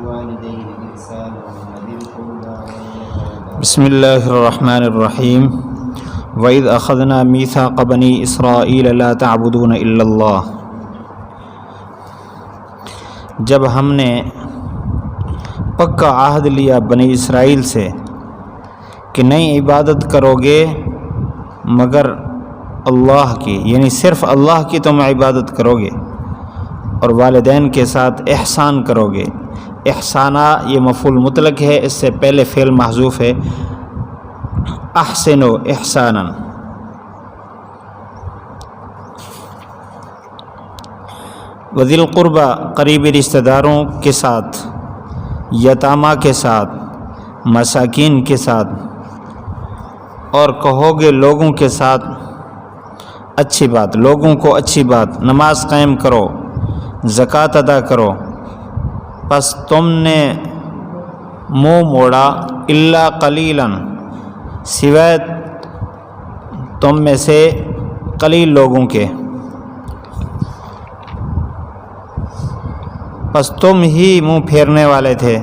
وبالوالدين إحسانا وذي القربى واليتامى. بسم اللہ الرحمن الرحیم وَإِذْ أَخَذْنَا مِيثَاقَ بَنِي إِسْرَائِيلَ لَا تَعْبُدُونَ إِلَّا اللَّهَ، جب ہم نے پکا عہد لیا بنی اسرائیل سے کہ نہیں عبادت کرو گے مگر اللہ کی، یعنی صرف اللہ کی تم عبادت کرو گے، اور والدین کے ساتھ احسان کرو گے۔ احسانہ یہ مفعول مطلق ہے، اس سے پہلے فعل محذوف ہے، احسنوا احسانا۔ وذی القربہ قریبی رشتہ داروں کے ساتھ، یتامہ کے ساتھ، مساکین کے ساتھ، اور کہو گے لوگوں کے ساتھ اچھی بات، لوگوں کو اچھی بات، نماز قائم کرو، زکوٰۃ ادا کرو، پس تم نے منہ موڑا الا قلیلا، سوائے تم میں سے قلیل لوگوں کے، پس تم ہی منہ پھیرنے والے تھے۔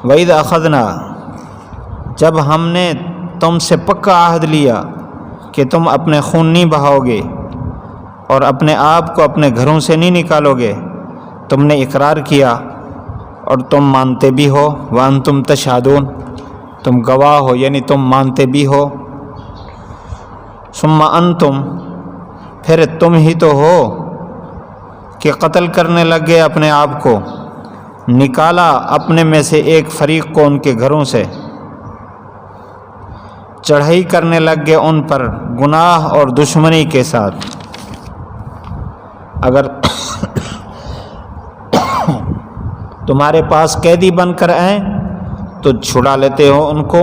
وَإِذْ أَخَذْنَا، جب ہم نے تم سے پکا عہد لیا کہ تم اپنے خون نہیں بہاؤ گے اور اپنے آپ کو اپنے گھروں سے نہیں نکالو گے، تم نے اقرار کیا اور تم مانتے بھی ہو، وَأَنْتُمْ تَشْهَدُونَ، تم گواہ ہو یعنی تم مانتے بھی ہو۔ ثُمَّ أَنْتُمْ، پھر تم ہی تو ہو کہ قتل کرنے لگ گئے اپنے آپ کو، نکالا اپنے میں سے ایک فریق کو ان کے گھروں سے، چڑھائی کرنے لگ گئے ان پر گناہ اور دشمنی کے ساتھ۔ اگر تمہارے پاس قیدی بن کر آئیں تو چھڑا لیتے ہو ان کو،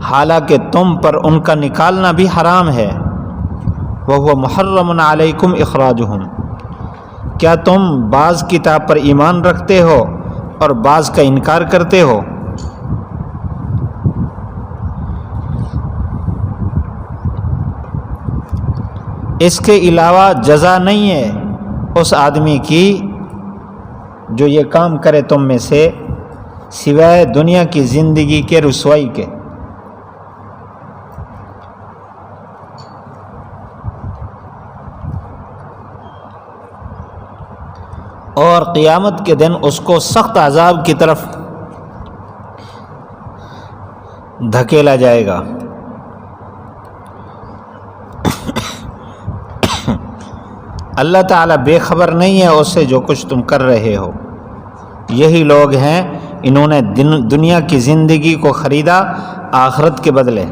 حالانکہ تم پر ان کا نکالنا بھی حرام ہے۔ وَهُوَ مُحَرَّمٌ عَلَيْكُمْ إِخْرَاجُهُمْ، کیا تم بعض کتاب پر ایمان رکھتے ہو اور بعض کا انکار کرتے ہو؟ اس کے علاوہ جزا نہیں ہے اس آدمی کی جو یہ کام کرے تم میں سے، سوائے دنیا کی زندگی کے رسوائی کے۔ اور قیامت کے دن اس کو سخت عذاب کی طرف دھکیلا جائے گا۔ اللہ تعالیٰ بے خبر نہیں ہے اس سے جو کچھ تم کر رہے ہو۔ یہی لوگ ہیں انہوں نے دنیا کی زندگی کو خریدا آخرت کے بدلے۔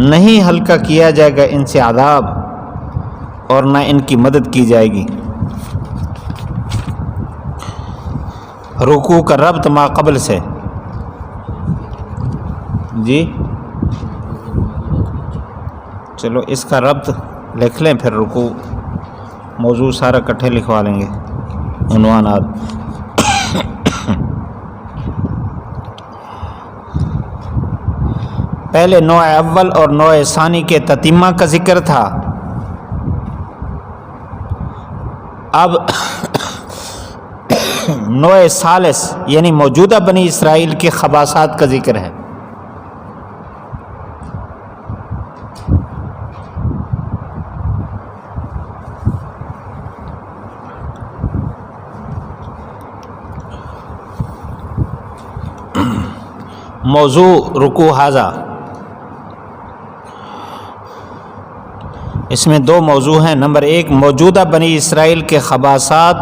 نہیں ہلکا کیا جائے گا ان سے عذاب اور نہ ان کی مدد کی جائے گی۔ رکوع کا ربط ما قبل سے، جی چلو اس کا ربط لکھ لیں، پھر رکوع موضوع سارا اکٹھے لکھوا لیں گے، عنوانات۔ پہلے نوع اول اور نوع ثانی کے تتمہ کا ذکر تھا، اب نوع ثالث یعنی موجودہ بنی اسرائیل کے خباثات کا ذکر ہے۔ موضوع رکوع ھذا، اس میں دو موضوع ہیں۔ نمبر ایک، موجودہ بنی اسرائیل کے خباثات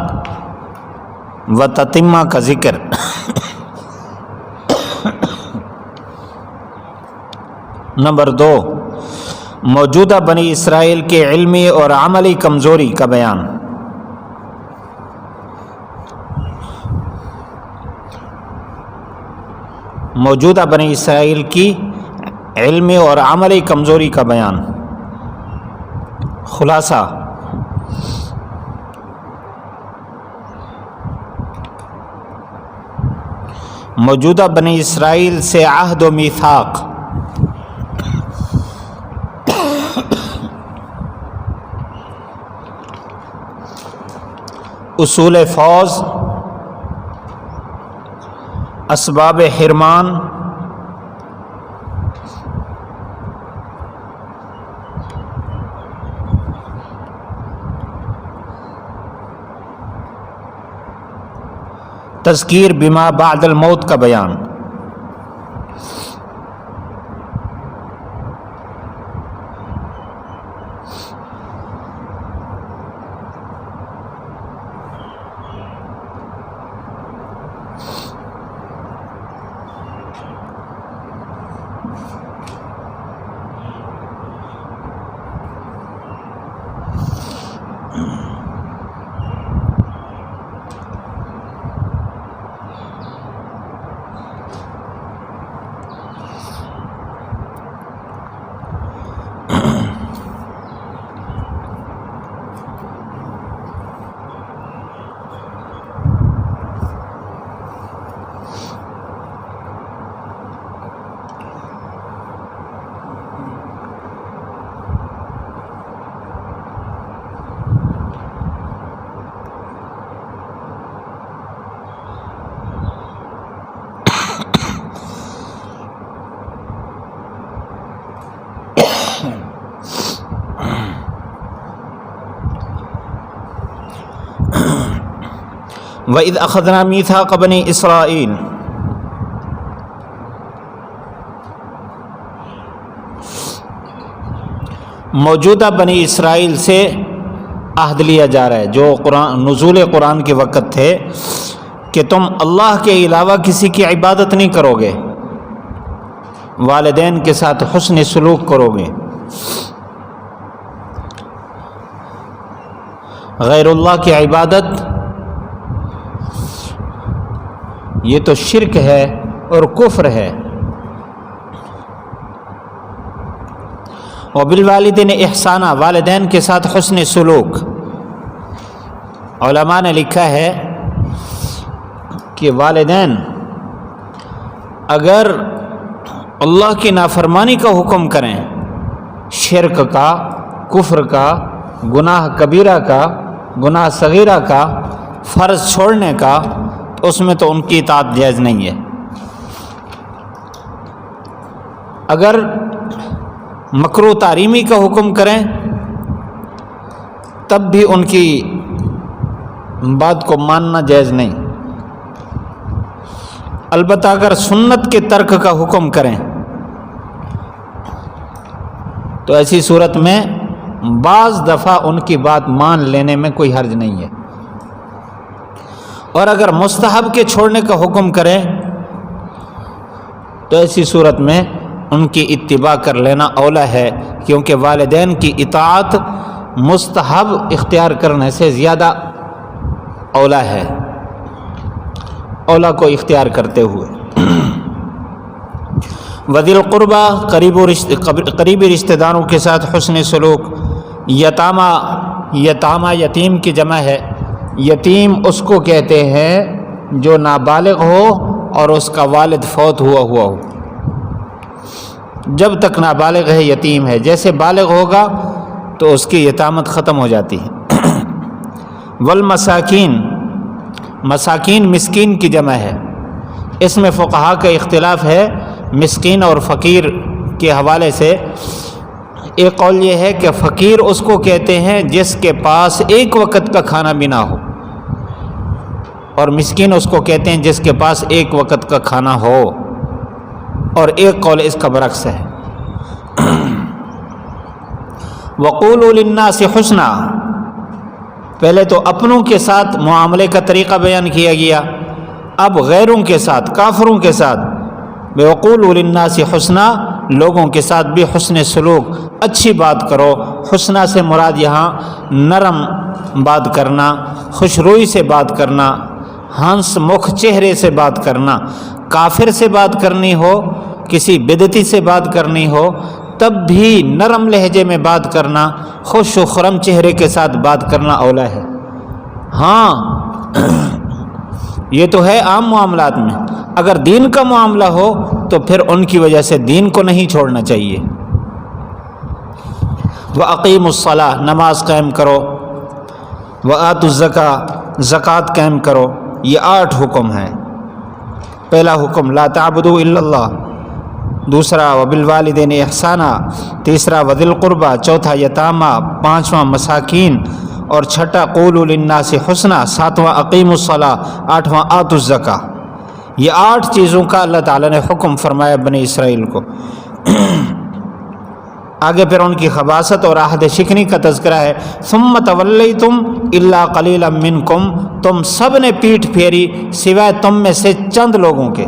و تتمہ کا ذکر۔ نمبر دو، موجودہ بنی اسرائیل کے علمی اور عملی کمزوری کا بیان۔ موجودہ بنی اسرائیل کی علمی اور عملی کمزوری کا بیان۔ خلاصہ، موجودہ بنی اسرائیل سے عہد و میثاق، اصول فوز، اسباب حرمان، تذکیر بما بعد الموت کا بیان، وَإِذْ أَخَذْنَا مِيثَاقَ بَنِي إِسْرَائِيلَ، موجودہ بنی اسرائیل سے عہد لیا جا رہا ہے، جو نزول قرآن کے وقت تھے کہ تم اللہ کے علاوہ کسی کی عبادت نہیں کرو گے، والدین کے ساتھ حسن سلوک کرو گے، غیر اللہ کی عبادت یہ تو شرک ہے اور کفر ہے۔ وبالوالدین احسانا، والدین کے ساتھ حسن سلوک۔ علماء نے لکھا ہے کہ والدین اگر اللہ کی نافرمانی کا حکم کریں، شرک کا، کفر کا، گناہ کبیرہ کا، گناہ صغیرہ کا، فرض چھوڑنے کا، تو اس میں تو ان کی اطاعت جائز نہیں ہے۔ اگر مکروہ تحریمی کا حکم کریں تب بھی ان کی بات کو ماننا جائز نہیں۔ البتہ اگر سنت کے ترک کا حکم کریں تو ایسی صورت میں بعض دفعہ ان کی بات مان لینے میں کوئی حرج نہیں ہے، اور اگر مستحب کے چھوڑنے کا حکم کریں تو ایسی صورت میں ان کی اتباع کر لینا اولا ہے، کیونکہ والدین کی اطاعت مستحب اختیار کرنے سے زیادہ اولا ہے، اولا کو اختیار کرتے ہوئے۔ وذی القربہ، قریبی رشتہ داروں کے ساتھ حسن سلوک۔ یتامہ یتیم کی جمع ہے۔ یتیم اس کو کہتے ہیں جو نابالغ ہو اور اس کا والد فوت ہوا ہو، جب تک نابالغ ہے یتیم ہے، جیسے بالغ ہوگا تو اس کی یتامت ختم ہو جاتی ہے۔ والمساکین، مساکین مسکین کی جمع ہے۔ اس میں فقہا کا اختلاف ہے مسکین اور فقیر کے حوالے سے۔ ایک قول یہ ہے کہ فقیر اس کو کہتے ہیں جس کے پاس ایک وقت کا کھانا بھی نہ ہو، اور مسکین اس کو کہتے ہیں جس کے پاس ایک وقت کا کھانا ہو، اور ایک قول اس کا برعکس ہے۔ وَقُولُوا لِلنَّاسِ حُسْنًا، پہلے تو اپنوں کے ساتھ معاملے کا طریقہ بیان کیا گیا، اب غیروں کے ساتھ، کافروں کے ساتھ وَقُولُوا لِلنَّاسِ حُسْنًا، لوگوں کے ساتھ بھی حسن سلوک، اچھی بات کرو۔ حسنہ سے مراد یہاں نرم بات کرنا، خوشروئی سے بات کرنا، ہنس مکھ چہرے سے بات کرنا۔ کافر سے بات کرنی ہو، کسی بدعتی سے بات کرنی ہو، تب بھی نرم لہجے میں بات کرنا، خوش و خرم چہرے کے ساتھ بات کرنا اولا ہے۔ ہاں یہ تو ہے عام معاملات میں، اگر دین کا معاملہ ہو تو پھر ان کی وجہ سے دین کو نہیں چھوڑنا چاہیے۔ وَأَقِيمُوا الصَّلَاةَ، نماز قائم کرو، وَآتُوا الزَّكَاةَ، زکوٰۃ قائم کرو۔ یہ 8 حکم ہیں۔ پہلا حکم لا تعبدوا الا اللہ، دوسرا وبالوالدین احسانا، تیسرا وذی القربى، چوتھا یتامى، پانچواں مساکین، اور چھٹا قولوا للناس حسنا، ساتواں اقیموا الصلاۃ، آٹھواں آتوا الزکاۃ۔ یہ 8 چیزوں کا اللہ تعالیٰ نے حکم فرمایا بنی اسرائیل کو۔ آگے پھر ان کی خباثت اور عہد شکنی کا تذکرہ ہے۔ ثم تولیتم الا قلیلا منکم، تم سب نے پیٹھ پھیری سوائے تم میں سے چند لوگوں کے۔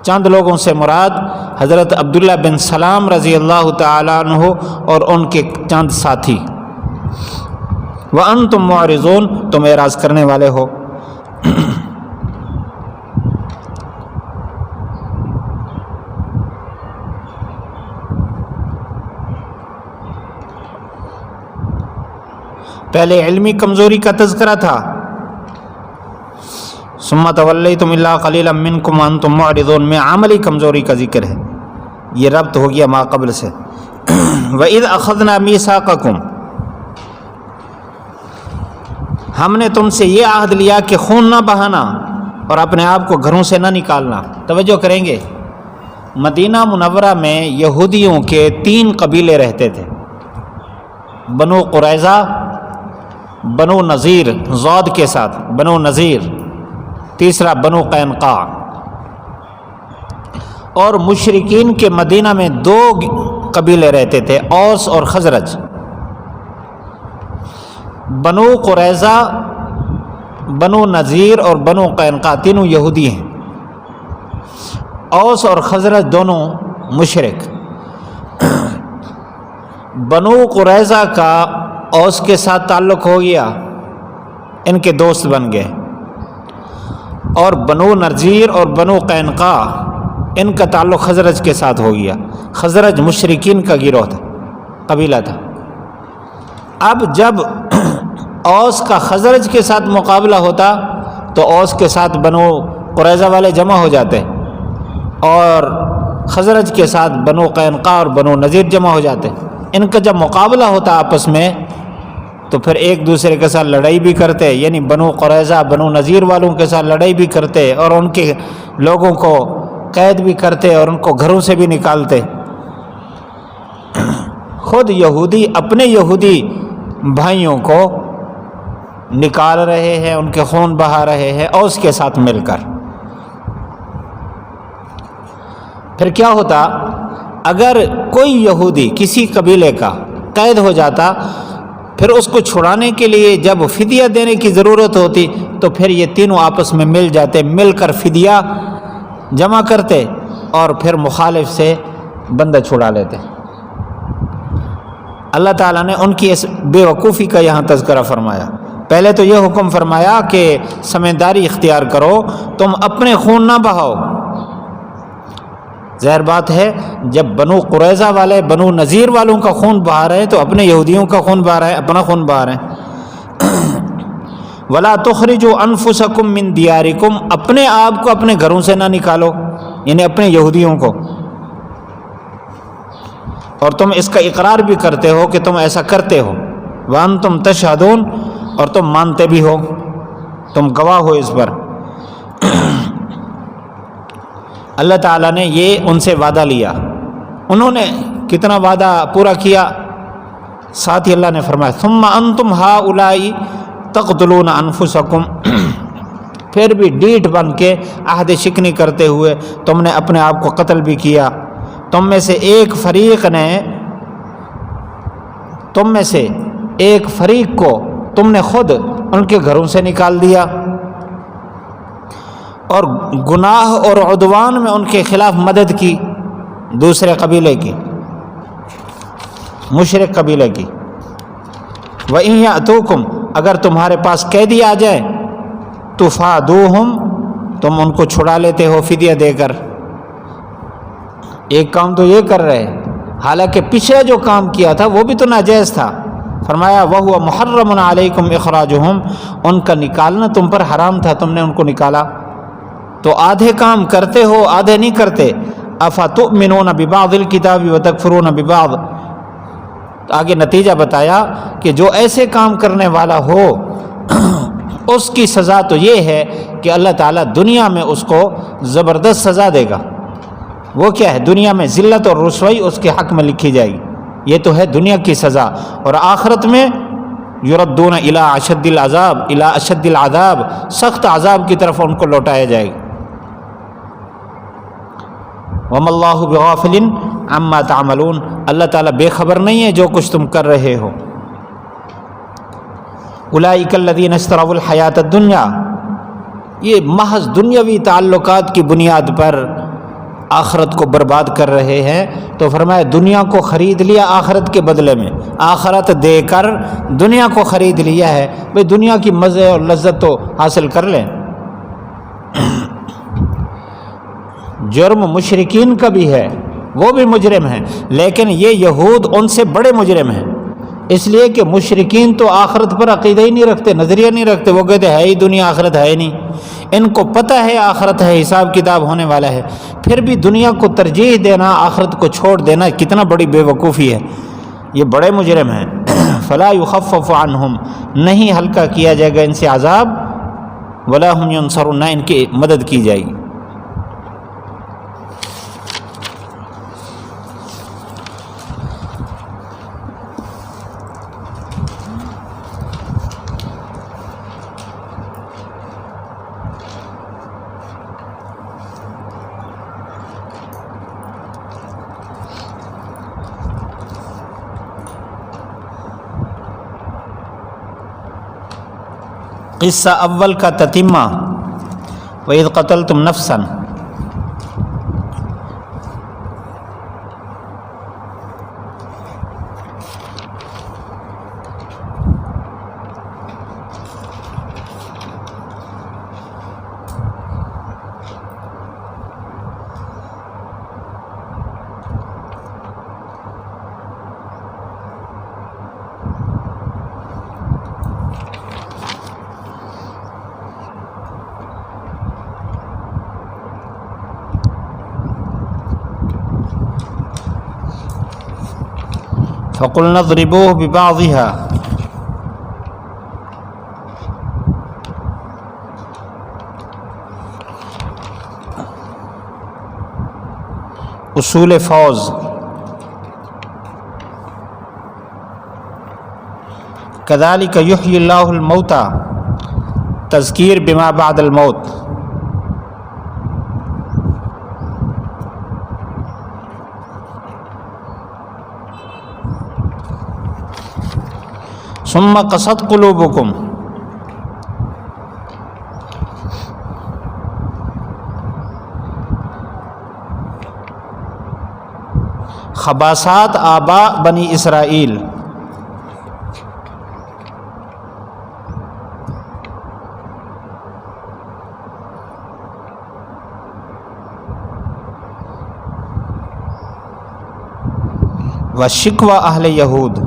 چند لوگوں سے مراد حضرت عبداللہ بن سلام رضی اللہ تعالیٰ عنہ اور ان کے چند ساتھی۔ وانتم معرضون، تم اعراض کرنے والے ہو۔ پہلے علمی کمزوری کا تذکرہ تھا، ثم تولیتم الا قلیلا منکم وانتم معرضون، میں عملی کمزوری کا ذکر ہے۔ یہ ربط ہو گیا ما قبل سے۔ وَإِذْ أَخَذْنَا مِيثَاقَكُمْ، ہم نے تم سے یہ عہد لیا کہ خون نہ بہانا اور اپنے آپ کو گھروں سے نہ نکالنا۔ توجہ کریں گے، مدینہ منورہ میں یہودیوں کے 3 قبیلے رہتے تھے، بنو قریظہ، بنو نذیر ضاد کے ساتھ بنو نذیر، تیسرا بنو قینقاع، اور مشرکین کے مدینہ میں 2 قبیلے رہتے تھے، اوس اور خزرج۔ بنو قریظہ، بنو نذیر اور بنو قینقاع تینوں یہودی ہیں، اوس اور خزرج دونوں مشرک۔ بنو قریظہ کا اوس کے ساتھ تعلق ہو گیا، ان کے دوست بن گئے، اور بنو نذیر اور بنو قینقاع ان کا تعلق خزرج کے ساتھ ہو گیا۔ خزرج مشرکین کا گروہ تھا، قبیلہ تھا۔ اب جب اوس کا خزرج کے ساتھ مقابلہ ہوتا تو اوس کے ساتھ بنو قریظہ والے جمع ہو جاتے، اور خزرج کے ساتھ بنو قینقاع اور بنو نذیر جمع ہو جاتے۔ ان کا جب مقابلہ ہوتا آپس میں تو پھر ایک دوسرے کے ساتھ لڑائی بھی کرتے، یعنی بنو قریظہ بنو نذیر والوں کے ساتھ لڑائی بھی کرتے، اور ان کے لوگوں کو قید بھی کرتے اور ان کو گھروں سے بھی نکالتے۔ خود یہودی اپنے یہودی بھائیوں کو نکال رہے ہیں، ان کے خون بہا رہے ہیں اوس کے ساتھ مل کر۔ پھر کیا ہوتا، اگر کوئی یہودی کسی قبیلے کا قید ہو جاتا، پھر اس کو چھڑانے کے لیے جب فدیہ دینے کی ضرورت ہوتی تو پھر یہ تینوں آپس میں مل جاتے، مل کر فدیہ جمع کرتے اور پھر مخالف سے بندہ چھڑا لیتے۔ اللہ تعالیٰ نے ان کی اس بے وقوفی کا یہاں تذکرہ فرمایا۔ پہلے تو یہ حکم فرمایا کہ سمجھداری اختیار کرو، تم اپنے خون نہ بہاؤ۔ ظاہر بات ہے جب بنو قریظہ والے بنو نذیر والوں کا خون بہا رہے ہیں تو اپنے یہودیوں کا خون بہا رہے ہیں، اپنا خون بہا رہے ہیں۔ وَلَا تُخْرِجُوا أَنفُسَكُم مِّن دِيَارِكُمْ، اپنے آپ کو اپنے گھروں سے نہ نکالو، یعنی اپنے یہودیوں کو۔ اور تم اس کا اقرار بھی کرتے ہو کہ تم ایسا کرتے ہو، وَأَنتُمْ تَشْهَدُونَ، اور تم مانتے بھی ہو، تم گواہ ہو اس پر۔ اللہ تعالیٰ نے یہ ان سے وعدہ لیا، انہوں نے کتنا وعدہ پورا کیا، ساتھ ہی اللہ نے فرمایا ثم انتم ہؤلاء تقتلون انفسکم، پھر بھی ڈیٹ بن کے عہد شکنی کرتے ہوئے تم نے اپنے آپ کو قتل بھی کیا۔ تم میں سے ایک فریق کو تم نے خود ان کے گھروں سے نکال دیا، اور گناہ اور عدوان میں ان کے خلاف مدد کی، دوسرے قبیلے کی، مشرک قبیلے کی۔ وَإِن يَأْتُوكُمْ، اگر تمہارے پاس قیدی آ جائے تُفَادُوهُمْ، تم ان کو چھڑا لیتے ہو فدیہ دے کر۔ ایک کام تو یہ کر رہے، حالانکہ پچھلا جو کام کیا تھا وہ بھی تو ناجائز تھا۔ فرمایا وَهُوَ مُحَرَّمٌ عَلَيْكُمْ إِخْرَاجُهُمْ، ان کا نکالنا تم پر حرام تھا، تم نے ان کو نکالا، تو آدھے کام کرتے ہو آدھے نہیں کرتے۔ أَفَتُؤْمِنُونَ بِبَعْضِ الْكِتَابِ وَتَكْفُرُونَ بِبَعْضٍ، آگے نتیجہ بتایا کہ جو ایسے کام کرنے والا ہو اس کی سزا تو یہ ہے کہ اللہ تعالیٰ دنیا میں اس کو زبردست سزا دے گا۔ وہ کیا ہے؟ دنیا میں ذلت اور رسوائی اس کے حق میں لکھی جائے گی، یہ تو ہے دنیا کی سزا، اور آخرت میں یردون الی اشد العذاب، الی اشد العذاب، سخت عذاب کی طرف ان کو لوٹایا جائے گا۔ وَمَا اللَّهُ بِغَافِلٍ عَمَّا تَعْمَلُونَ، اللہ تعالیٰ بے خبر نہیں ہے جو کچھ تم کر رہے ہو۔ اولئک الذین اشتروا الحیاۃ الدنیا، یہ محض دنیاوی تعلقات کی بنیاد پر آخرت کو برباد کر رہے ہیں، تو فرمایا دنیا کو خرید لیا آخرت کے بدلے میں، آخرت دے کر دنیا کو خرید لیا ہے، بھئی دنیا کی مزے اور لذت تو حاصل کر لیں۔ جرم مشرکین کا بھی ہے، وہ بھی مجرم ہیں، لیکن یہ یہود ان سے بڑے مجرم ہیں، اس لیے کہ مشرکین تو آخرت پر عقیدہ ہی نہیں رکھتے، نظریہ نہیں رکھتے، وہ کہتے ہے ہی دنیا، آخرت ہے ہی نہیں، ان کو پتہ ہے آخرت ہے، حساب کتاب ہونے والا ہے، پھر بھی دنیا کو ترجیح دینا، آخرت کو چھوڑ دینا کتنا بڑی بے وقوفی ہے، یہ بڑے مجرم ہیں۔ فلا یخفف عنہم، نہیں ہلکا کیا جائے گا ان سے عذاب، ولا هم ینصرون، نہ ان کی مدد کی جائے گی۔ قصہ اول کا تتمہ، وَإِذْ قَتَلْتُمْ نَفْسًا، فَقُلْنَا اضْرِبُوهُ بِبَعْضِهَا، اصول فوز، كَذَلِكَ يُحْيِي اللَّهُ الْمَوْتَى، تذکیر بما بعد الموت، ثم قست قلوبکم، خباثات آباء بنی اسرائیل، وشکوى اہل یہود،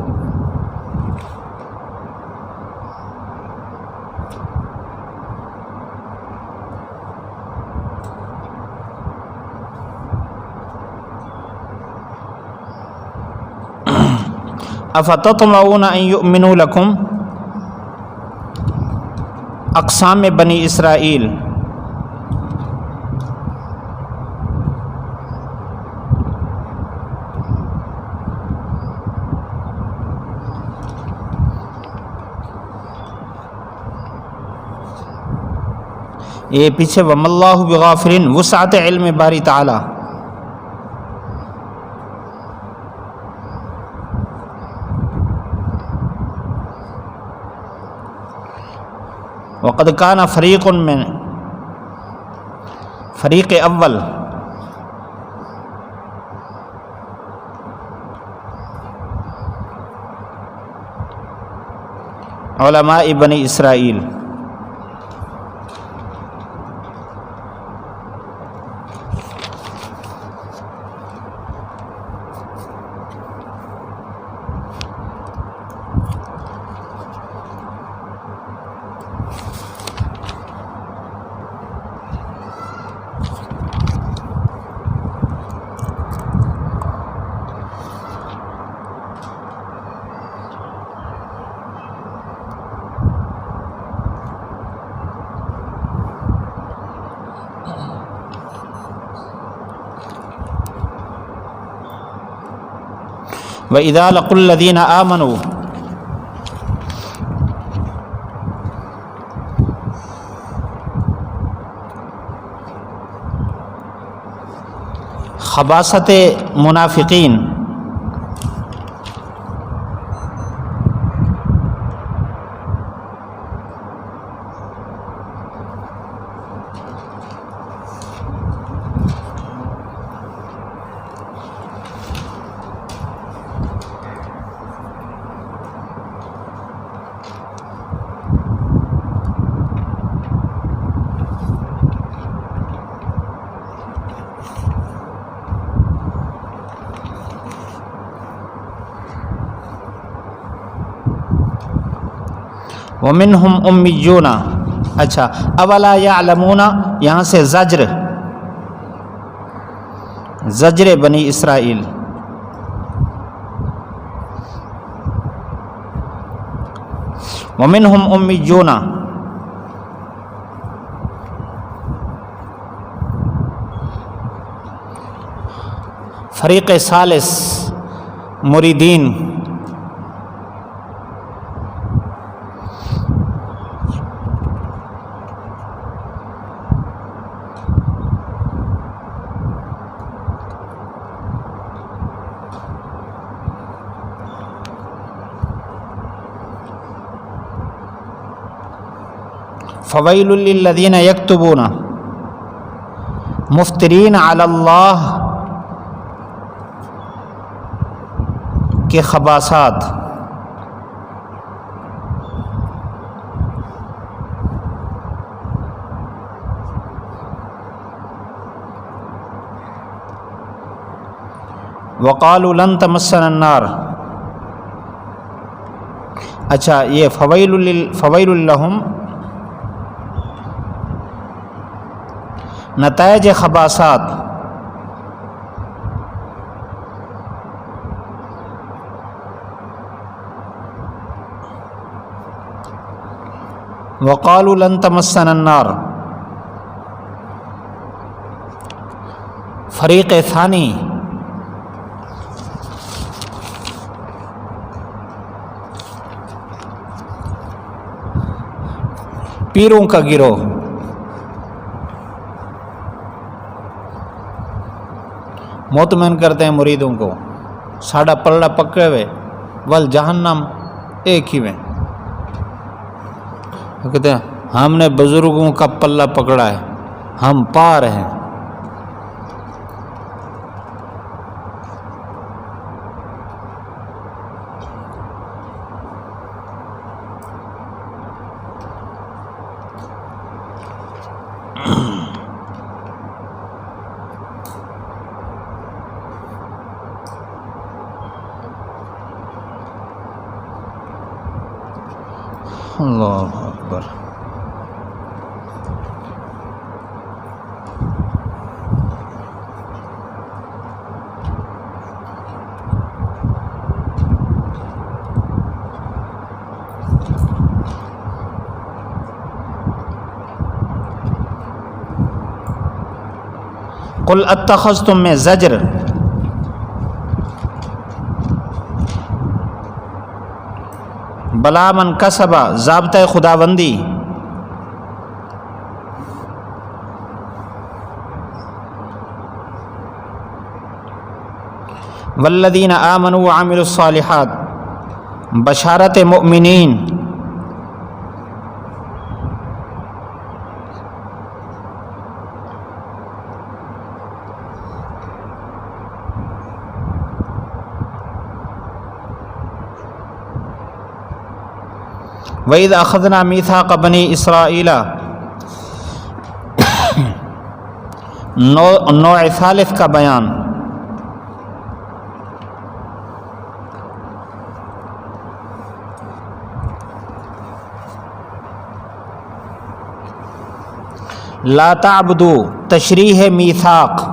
افتطمعون ان یؤمنوا لکم، اقسام بنی اسرائیل، یہ پیچھے وَمَا اللَّهُ بِغَافِلٍ، وسعت علم باری تعالی، وقد کان فریق من فریق اول، علماء بنی اسرائیل، وَإِذَا لَقُوا الَّذِينَ آمَنُوا خباثت منافقین ومنہم امیون، اچھا اولا یعلمون، یہاں سے زجر بنی اسرائیل، ومنہم امیون، فریق ثالث مریدین، فویل للذین یکتبون مفترین علی اللہ کے خباثات، وقالوا لن تمسنا النار، اچھا یہ فویل لہم نتائج خباثات، وقالوا لن تمسنا النار، فریق ثانی پیروں کا گروہ، مطمئن کرتے ہیں مریدوں کو ساڑا پلڑا پکڑے ہوئے ول جہنم ایک ہی میں، کہتے ہیں ہم نے بزرگوں کا پلہ پکڑا ہے، ہم پار ہیں۔ اللہ اکبر۔ قل اتخذتم میں زجر، بلا من کسبہ ضابطہ خداوندی، والذین آمنوا وعملوا الصالحات بشارت مؤمنین، وَإِذْ أَخَذْنَا مِيثَاقَ بَنِي إِسْرَائِيلَ، نوع ثالث کا بیان، لا تعبدو تشریح میثاق،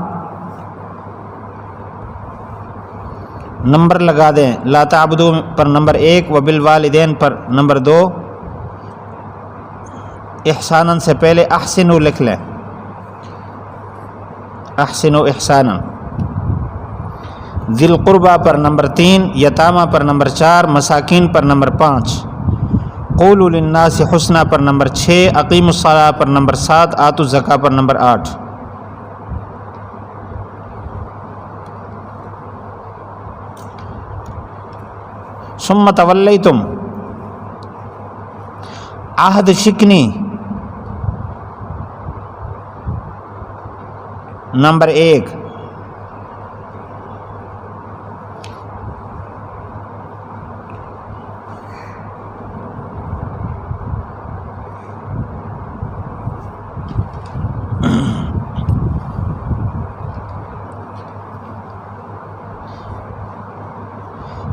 نمبر لگا دیں، لا تعبدو پر نمبر 1، وبالوالدین پر نمبر 2، احساناً سے پہلے احسنو لکھ لیں، احسنو احسانا، ذی القربہ پر نمبر 3، یتامہ پر نمبر 4، مساکین پر نمبر 5، قولوا للناس حسنا پر نمبر 6، اقیموا الصلاۃ پر نمبر 7، آتوا الزکاۃ پر نمبر 8۔ ثم تولیتم، عہد شکنی نمبر 1،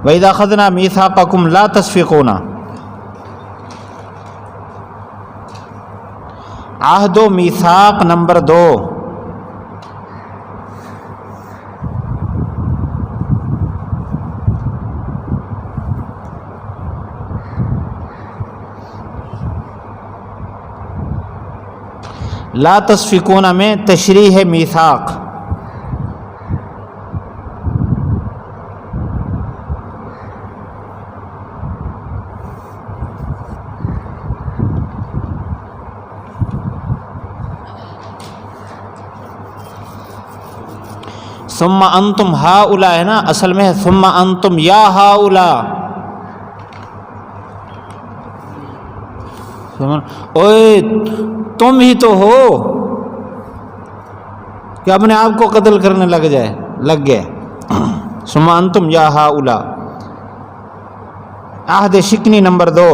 وَإِذَا أَخَذْنَا مِيثَاقَكُمْ لَا تَسْفِكُونَ، عہد و میثاق نمبر 2، لا تسفکون میں تشریح میثاق، ثم انتم ہاؤلاء ہے نا، اصل میں ہے ثم انتم یا ہاؤلاء، اوے تم ہی تو ہو کہ اپنے آپ کو قتل کرنے لگ گئے۔ ثم انتم یا ہاؤلاء، عہد شکنی نمبر 2،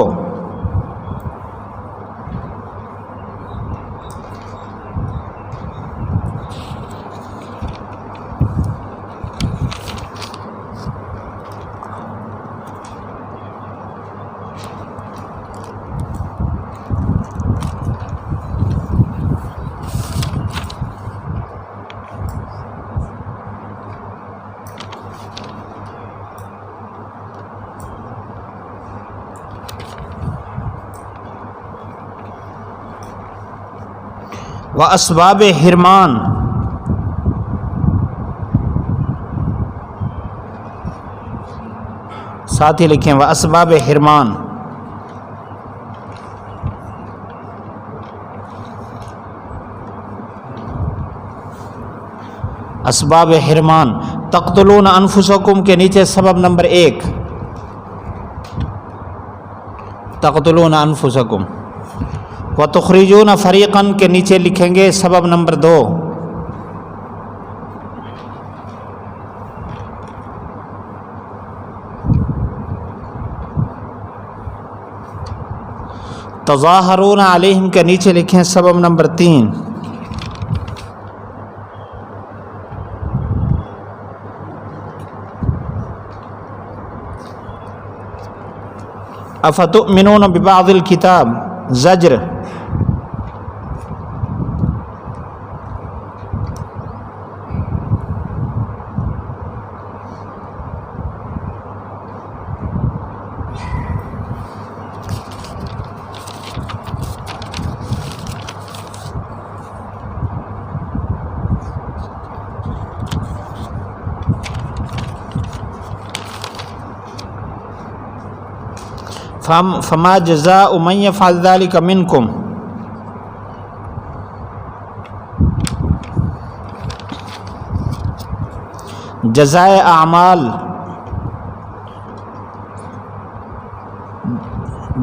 واسباب حرمان، ساتھ ہی لکھیں واسباب حرمان، اسباب حرمان، تقتلون انفسکم کے نیچے سبب نمبر 1، تقتلون انفسکم، وتخرجون فریقاً کے نیچے لکھیں گے سبب نمبر 2، تظاہرون علیہم کے نیچے لکھیں سبب نمبر 3، افتؤمنون ببعض الکتاب، زجر، فما جزاء من يفعل ذلك منكم، جزائے اعمال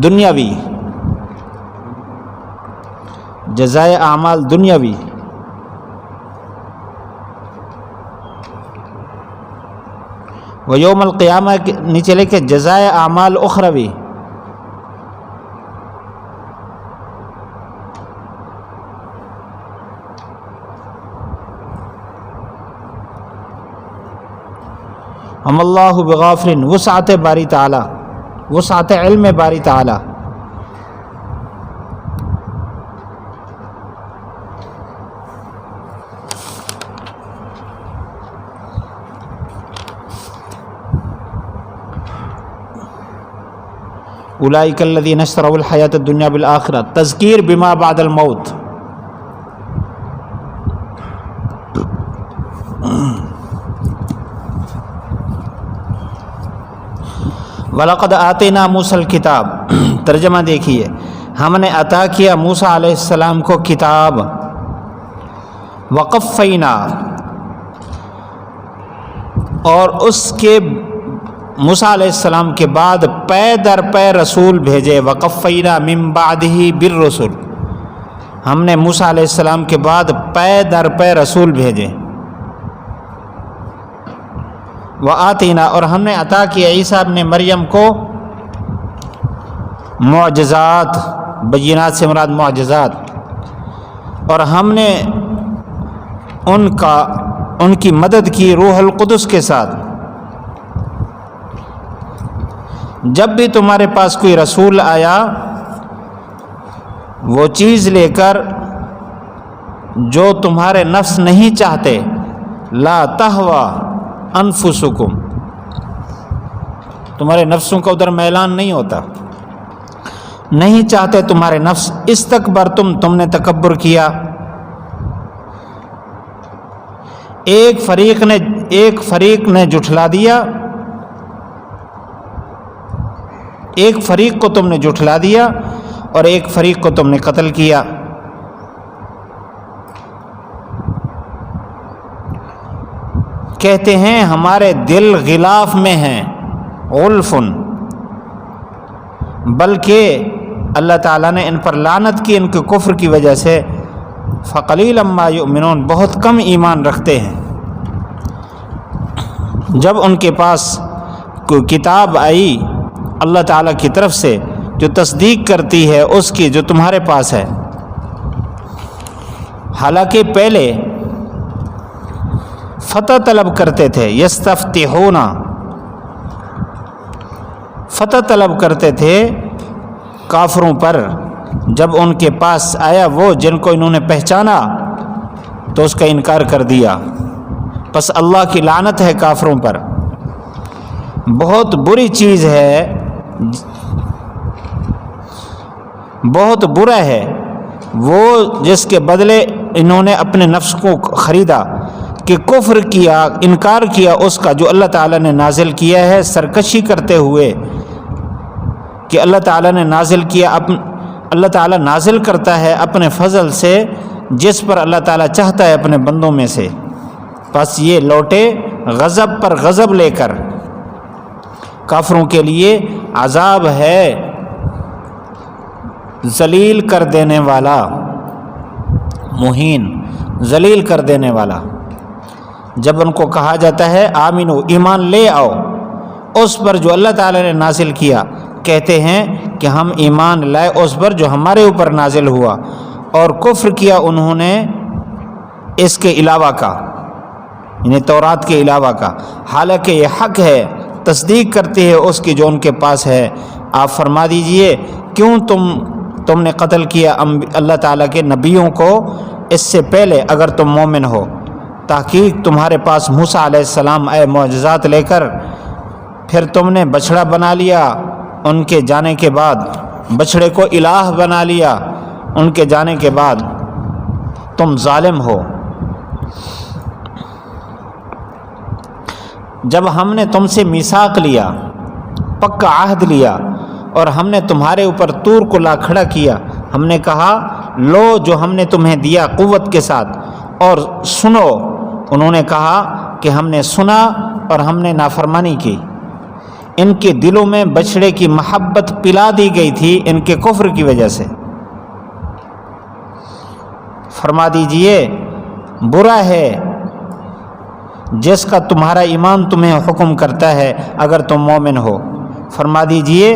دنیاوی، جزائے اعمال دنیاوی، ویوم القیامہ کے نیچے لکھے جزائے اعمال اخروی، ہم اللہ بغافل، وسعت باری تعالی، وسعت علم باری تعالی۔ اولئک الذین اشتروا الحیاۃ الدنیا بالآخرہ، تذکیر بما بعد الموت۔ وَلَقَدْ آتَيْنَا مُوسَى الْكِتَابَ، ترجمہ دیکھیے، ہم نے عطا کیا موسیٰ علیہ السلام کو کتاب، وَقَفَّيْنَا، اور اس کے موسیٰ علیہ السلام کے بعد پے در پے رسول بھیجے، وَقَفَّيْنَا مِن بَعْدِهِ بِالرُّسُلِ، ہم نے موسیٰ علیہ السلام کے بعد پے در پے رسول بھیجے، وَآتَيْنَا، اور ہم نے عطا کیا عیسیٰ ابن مریم کو معجزات، بینات سے مراد معجزات، اور ہم نے ان کی مدد کی روح القدس کے ساتھ۔ جب بھی تمہارے پاس کوئی رسول آیا وہ چیز لے کر جو تمہارے نفس نہیں چاہتے، لا تہوی انفسکم، تمہارے نفسوں کا ادھر میلان نہیں ہوتا، نہیں چاہتے تمہارے نفس، استکبرتم، تم نے تکبر کیا۔ ایک فریق نے جھٹلا دیا، ایک فریق کو تم نے جھٹلا دیا اور ایک فریق کو تم نے قتل کیا۔ کہتے ہیں ہمارے دل غلاف میں ہیں، غلفن، بلکہ اللہ تعالیٰ نے ان پر لعنت کی ان کے کفر کی وجہ سے، فَقَلِيلًا مَا يُؤْمِنُونَ، بہت کم ایمان رکھتے ہیں۔ جب ان کے پاس کوئی کتاب آئی اللہ تعالیٰ کی طرف سے جو تصدیق کرتی ہے اس کی جو تمہارے پاس ہے، حالانکہ پہلے فتح طلب کرتے تھے، یستفتحون، فتح طلب کرتے تھے کافروں پر، جب ان کے پاس آیا وہ جن کو انہوں نے پہچانا تو اس کا انکار کر دیا، بس اللہ کی لعنت ہے کافروں پر۔ بہت بری چیز ہے، بہت برا ہے وہ جس کے بدلے انہوں نے اپنے نفس کو خریدا کہ کفر کیا، انکار کیا اس کا جو اللہ تعالیٰ نے نازل کیا ہے، سرکشی کرتے ہوئے کہ اللہ تعالیٰ نے نازل کیا، اللہ تعالیٰ نازل کرتا ہے اپنے فضل سے جس پر اللہ تعالیٰ چاہتا ہے اپنے بندوں میں سے، بس یہ لوٹے غضب پر غضب لے کر۔ کافروں کے لیے عذاب ہے ذلیل کر دینے والا، مہین، ذلیل کر دینے والا۔ جب ان کو کہا جاتا ہے آمینو، ایمان لے آؤ اس پر جو اللہ تعالیٰ نے نازل کیا، کہتے ہیں کہ ہم ایمان لائے اس پر جو ہمارے اوپر نازل ہوا، اور کفر کیا انہوں نے اس کے علاوہ کا، یعنی تورات کے علاوہ کا، حالانکہ یہ حق ہے، تصدیق کرتی ہے اس کی جو ان کے پاس ہے۔ آپ فرما دیجئے کیوں تم نے قتل کیا اللہ تعالیٰ کے نبیوں کو اس سے پہلے اگر تم مومن ہو؟ تحقیق تمہارے پاس موسیٰ علیہ السلام آئے معجزات لے کر، پھر تم نے بچڑا بنا لیا ان کے جانے کے بعد، بچڑے کو الہ بنا لیا ان کے جانے کے بعد، تم ظالم ہو۔ جب ہم نے تم سے میثاق لیا، پکا عہد لیا، اور ہم نے تمہارے اوپر طور کو لا کھڑا کیا، ہم نے کہا لو جو ہم نے تمہیں دیا قوت کے ساتھ اور سنو، انہوں نے کہا کہ ہم نے سنا اور ہم نے نافرمانی کی۔ ان کے دلوں میں بچڑے کی محبت پلا دی گئی تھی ان کے کفر کی وجہ سے۔ فرما دیجئے برا ہے جس کا تمہارا ایمان تمہیں حکم کرتا ہے اگر تم مومن ہو۔ فرما دیجئے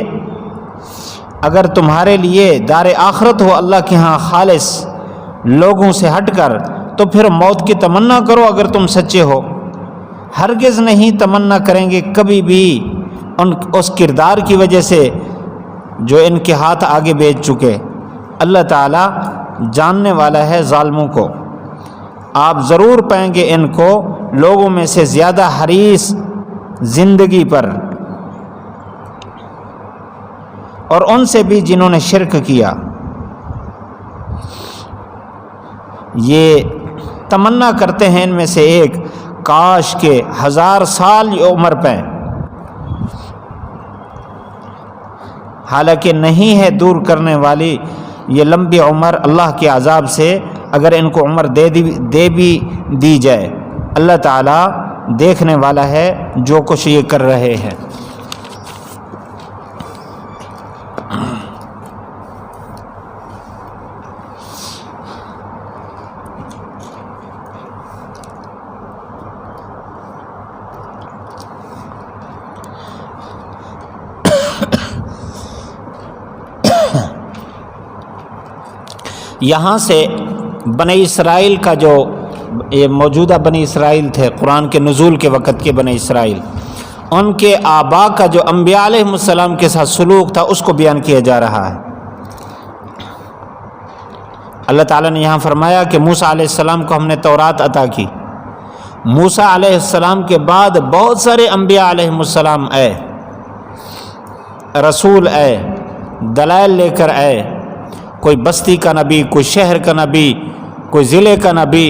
اگر تمہارے لیے دار آخرت ہو اللہ کے ہاں خالص لوگوں سے ہٹ کر، تو پھر موت کی تمنا کرو اگر تم سچے ہو۔ ہرگز نہیں تمنا کریں گے کبھی بھی اس کردار کی وجہ سے جو ان کے ہاتھ آگے بھیج چکے۔ اللہ تعالیٰ جاننے والا ہے ظالموں کو، آپ ضرور پائیں گے ان کو لوگوں میں سے زیادہ حریص زندگی پر، اور ان سے بھی جنہوں نے شرک کیا۔ یہ تمنا کرتے ہیں ان میں سے ایک، کاش کے 1000 سال یہ عمر پہ حالانکہ نہیں ہے دور کرنے والی یہ لمبی عمر اللہ کے عذاب سے، اگر ان کو عمر دے بھی دی جائے۔ اللہ تعالیٰ دیکھنے والا ہے جو کچھ یہ کر رہے ہیں۔ یہاں سے بنی اسرائیل کا جو یہ موجودہ بنی اسرائیل تھے، قرآن کے نزول کے وقت کے بنی اسرائیل، ان کے آبا کا جو انبیاء علیہ السلام کے ساتھ سلوک تھا اس کو بیان کیا جا رہا ہے۔ اللہ تعالیٰ نے یہاں فرمایا کہ موسیٰ علیہ السلام کو ہم نے تورات عطا کی۔ موسیٰ علیہ السلام کے بعد بہت سارے انبیاء علیہ السلام آئے، رسول آئے، دلائل لے کر آئے، کوئی بستی کا نبی، کوئی شہر کا نبی، کوئی ضلع کا نبی،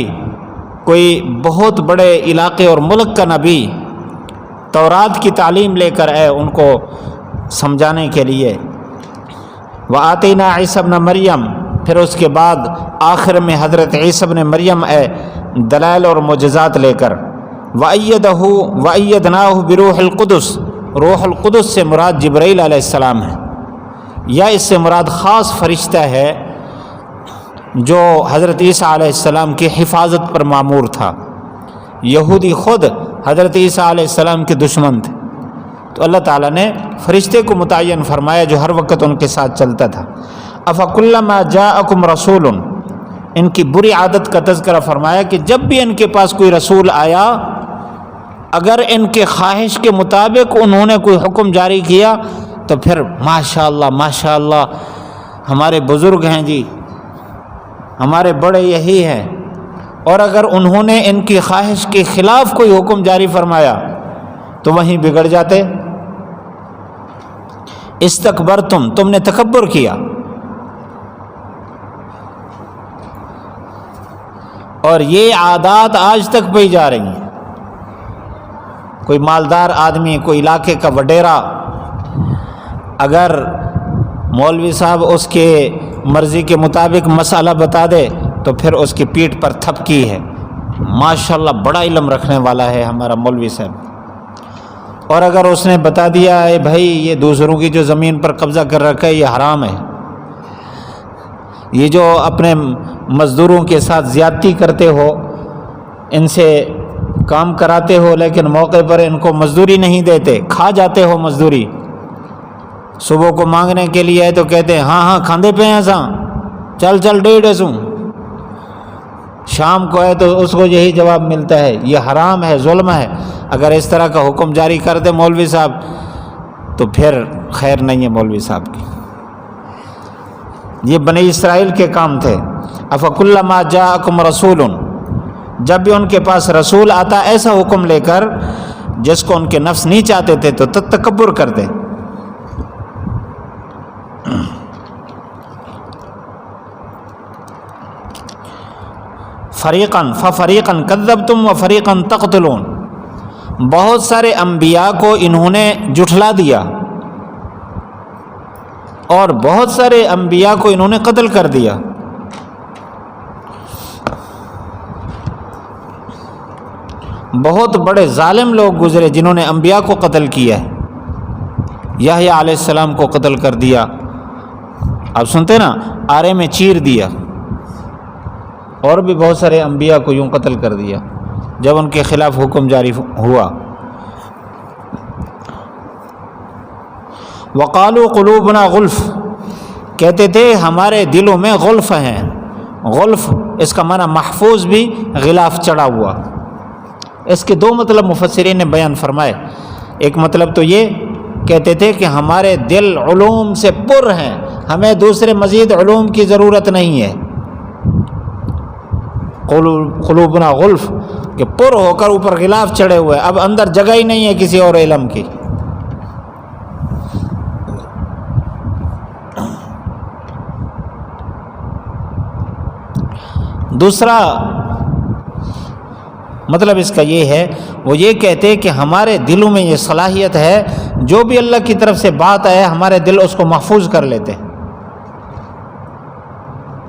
کوئی بہت بڑے علاقے اور ملک کا نبی، تورات کی تعلیم لے کر آئے ان کو سمجھانے کے لیے۔ وَآتَيْنَا عِيسَى ابْنَ مَرْيَم، پھر اس کے بعد آخر میں حضرت عیسیٰ ابن مریم آئے دلائل اور معجزات لے کر۔ وَأَيَّدْنَاهُ بِرُوحِ الْقُدُسِ، روح القدس سے مراد جبرائیل علیہ السلام ہے، یا اس سے مراد خاص فرشتہ ہے جو حضرت عیسیٰ علیہ السلام کی حفاظت پر مامور تھا۔ یہودی خود حضرت عیسیٰ علیہ السلام کے دشمن تھے، تو اللہ تعالیٰ نے فرشتے کو متعین فرمایا جو ہر وقت ان کے ساتھ چلتا تھا۔ افکلما جاءکم رسول، ان کی بری عادت کا تذکرہ فرمایا کہ جب بھی ان کے پاس کوئی رسول آیا، اگر ان کے خواہش کے مطابق انہوں نے کوئی حکم جاری کیا تو پھر ماشاء اللہ ہمارے بزرگ ہیں جی، ہمارے بڑے یہی ہیں، اور اگر انہوں نے ان کی خواہش کے خلاف کوئی حکم جاری فرمایا تو وہیں بگڑ جاتے۔ استکبرتم، تم نے تکبر کیا، اور یہ عادات آج تک پائی جا رہی ہیں۔ کوئی مالدار آدمی، کوئی علاقے کا وڈیرا، اگر مولوی صاحب اس کے مرضی کے مطابق مسئلہ بتا دے تو پھر اس کی پیٹھ پر تھپکی ہے، ماشاءاللہ بڑا علم رکھنے والا ہے ہمارا مولوی صاحب، اور اگر اس نے بتا دیا ہے بھائی یہ دوسروں کی جو زمین پر قبضہ کر رکھا ہے یہ حرام ہے، یہ جو اپنے مزدوروں کے ساتھ زیادتی کرتے ہو، ان سے کام کراتے ہو لیکن موقع پر ان کو مزدوری نہیں دیتے، کھا جاتے ہو مزدوری، صبح کو مانگنے کے لیے ہے تو کہتے ہیں ہاں کھاندے پہ ہیں ساں، چل 1.5 شام کو ہے تو اس کو یہی جواب ملتا ہے، یہ حرام ہے، ظلم ہے۔ اگر اس طرح کا حکم جاری کر دے مولوی صاحب تو پھر خیر نہیں ہے مولوی صاحب کی۔ یہ بنی اسرائیل کے کام تھے۔ افکلما جاءکم رسول، جب بھی ان کے پاس رسول آتا ایسا حکم لے کر جس کو ان کے نفس نہیں چاہتے تھے تو تکبر کرتے۔ ففریقاً کذبتم وفریقاً تقتلون، بہت سارے انبیاء کو انہوں نے جھٹلا دیا اور بہت سارے انبیاء کو انہوں نے قتل کر دیا۔ بہت بڑے ظالم لوگ گزرے جنہوں نے انبیاء کو قتل کیا ہے۔ یحییٰ علیہ السلام کو قتل کر دیا، آپ سنتے نا، آرے میں چیر دیا، اور بھی بہت سارے انبیاء کو یوں قتل کر دیا جب ان کے خلاف حکم جاری ہوا۔ وقالوا قلوبنا غلف، کہتے تھے ہمارے دلوں میں غلف ہیں۔ غلف اس کا معنی محفوظ بھی، غلاف چڑھا ہوا۔ اس کے 2 مطلب مفسرین نے بیان فرمائے۔ ایک مطلب تو یہ کہتے تھے کہ ہمارے دل علوم سے پر ہیں، ہمیں دوسرے مزید علوم کی ضرورت نہیں ہے۔ قلوبنا غلف کہ پر ہو کر اوپر غلاف چڑھے ہوئے، اب اندر جگہ ہی نہیں ہے کسی اور علم کی۔ دوسرا مطلب اس کا یہ ہے، وہ یہ کہتے کہ ہمارے دلوں میں یہ صلاحیت ہے، جو بھی اللہ کی طرف سے بات آئے ہمارے دل اس کو محفوظ کر لیتے ہیں۔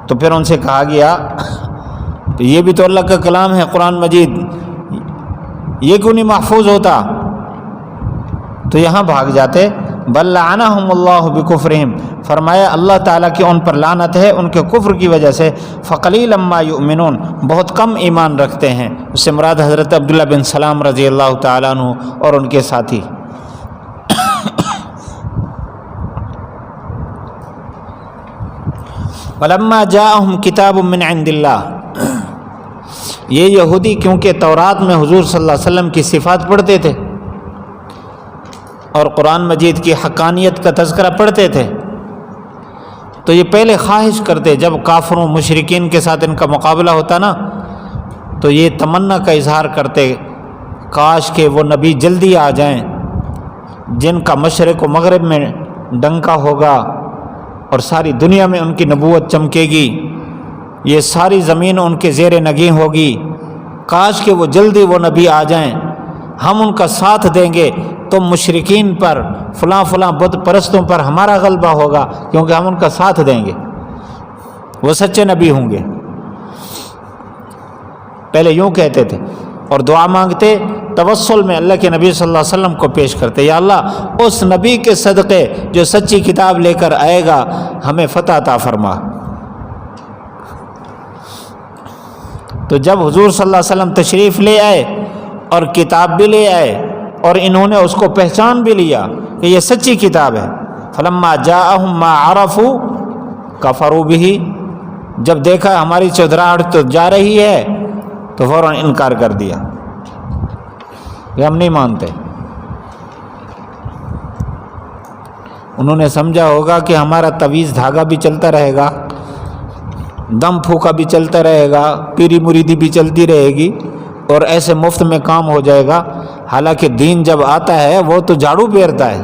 تو پھر ان سے کہا گیا تو یہ بھی تو اللہ کا کلام ہے قرآن مجید، یہ کیوں نہیں محفوظ ہوتا؟ تو یہاں بھاگ جاتے۔ بل لعنہم اللہ بکفرہم، فرمایا اللہ تعالیٰ کی ان پر لعنت ہے ان کے کفر کی وجہ سے۔ فقلیلا ما یؤمنون، بہت کم ایمان رکھتے ہیں۔ اس سے مراد حضرت عبداللہ بن سلام رضی اللہ تعالیٰ عنہ اور ان کے ساتھی۔ ولما جاءہم کتاب من عند اللہ، یہ یہودی کیونکہ تورات میں حضور صلی اللہ علیہ وسلم کی صفات پڑھتے تھے اور قرآن مجید کی حقانیت کا تذکرہ پڑھتے تھے، تو یہ پہلے خواہش کرتے جب کافروں مشرکین کے ساتھ ان کا مقابلہ ہوتا نا، تو یہ تمنا کا اظہار کرتے کاش کہ وہ نبی جلدی آ جائیں جن کا مشرق و مغرب میں ڈنکا ہوگا اور ساری دنیا میں ان کی نبوت چمکے گی، یہ ساری زمین ان کے زیر نگیں ہوگی، کاش کہ وہ جلدی وہ نبی آ جائیں، ہم ان کا ساتھ دیں گے تو مشرکین پر فلاں فلاں بت پرستوں پر ہمارا غلبہ ہوگا، کیونکہ ہم ان کا ساتھ دیں گے، وہ سچے نبی ہوں گے۔ پہلے یوں کہتے تھے اور دعا مانگتے، توسل میں اللہ کے نبی صلی اللہ علیہ وسلم کو پیش کرتے، یا اللہ اس نبی کے صدقے جو سچی کتاب لے کر آئے گا ہمیں فتح عطا فرما۔ تو جب حضور صلی اللہ علیہ وسلم تشریف لے آئے اور کتاب بھی لے آئے اور انہوں نے اس کو پہچان بھی لیا کہ یہ سچی کتاب ہے، فلما جاءہم ما عرفوا کفروا بہ، جب دیکھا ہماری چودراہٹ تو جا رہی ہے تو فوراً انکار کر دیا کہ ہم نہیں مانتے۔ انہوں نے سمجھا ہوگا کہ ہمارا تویز دھاگا بھی چلتا رہے گا، دم پھوکا بھی چلتا رہے گا، پیری مریدی بھی چلتی رہے گی اور ایسے مفت میں کام ہو جائے گا، حالانکہ دین جب آتا ہے وہ تو جھاڑو پھیرتا ہے۔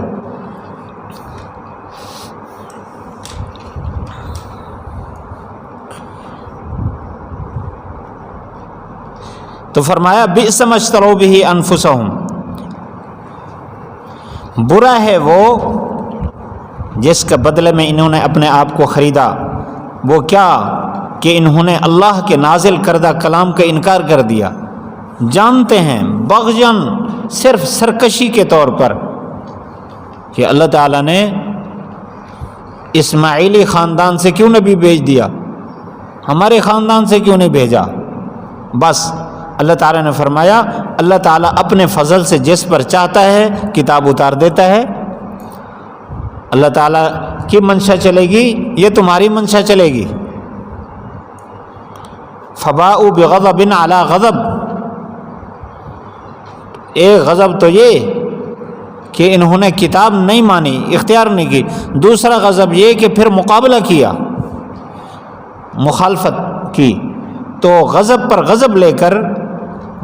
تو فرمایا بئس ما اشتروا بہ انفسہم، برا ہے وہ جس کے بدلے میں انہوں نے اپنے آپ کو خریدا۔ وہ کیا کہ انہوں نے اللہ کے نازل کردہ کلام کا انکار کر دیا، جانتے ہیں بغضاً، صرف سرکشی کے طور پر کہ اللہ تعالیٰ نے اسماعیلی خاندان سے کیوں نبی بھیج دیا، ہمارے خاندان سے کیوں نہیں بھیجا۔ بس اللہ تعالیٰ نے فرمایا اللہ تعالیٰ اپنے فضل سے جس پر چاہتا ہے کتاب اتار دیتا ہے۔ اللہ تعالیٰ کی منشا چلے گی، یہ تمہاری منشا چلے گی۔ فباؤوا بغضب علی غضب، ایک غضب تو یہ کہ انہوں نے کتاب نہیں مانی، اختیار نہیں کی، دوسرا غضب یہ کہ پھر مقابلہ کیا، مخالفت کی، تو غضب پر غضب لے کر